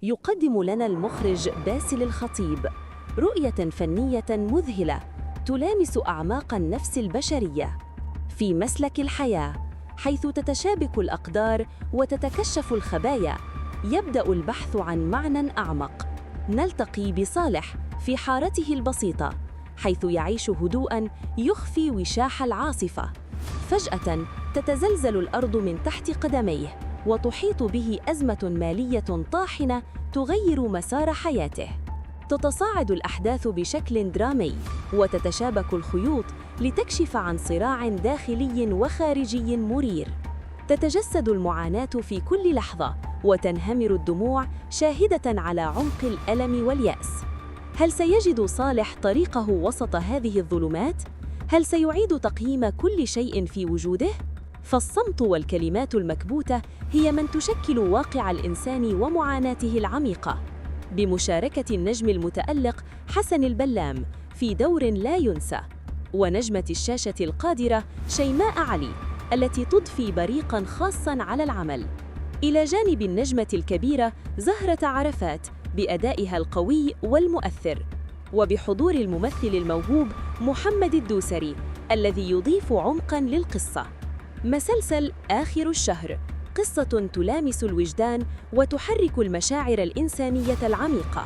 يقدم لنا المخرج باسل الخطيب رؤية فنية مذهلة تلامس أعماق النفس البشرية في مسلك الحياة، حيث تتشابك الأقدار وتتكشف الخبايا. يبدأ البحث عن معنى أعمق. نلتقي بصالح في حارته البسيطة، حيث يعيش هدوءاً يخفي وشاح العاصفة. فجأة تتزلزل الأرض من تحت قدميه، وتحيط به أزمة مالية طاحنة تغير مسار حياته. تتصاعد الأحداث بشكل درامي، وتتشابك الخيوط لتكشف عن صراع داخلي وخارجي مرير. تتجسد المعاناة في كل لحظة، وتنهمر الدموع شاهدة على عمق الألم واليأس. هل سيجد صالح طريقه وسط هذه الظلمات؟ هل سيعيد تقييم كل شيء في وجوده؟ فالصمت والكلمات المكبوتة هي من تشكل واقع الإنسان ومعاناته العميقة، بمشاركة النجم المتألق حسن البلام في دور لا ينسى، ونجمة الشاشة القادرة شيماء علي التي تضفي بريقاً خاصاً على العمل، إلى جانب النجمة الكبيرة زهرة عرفات بأدائها القوي والمؤثر، وبحضور الممثل الموهوب محمد الدوسري الذي يضيف عمقاً للقصة. مسلسل آخر الشهر قصة تلامس الوجدان وتحرك المشاعر الإنسانية العميقة.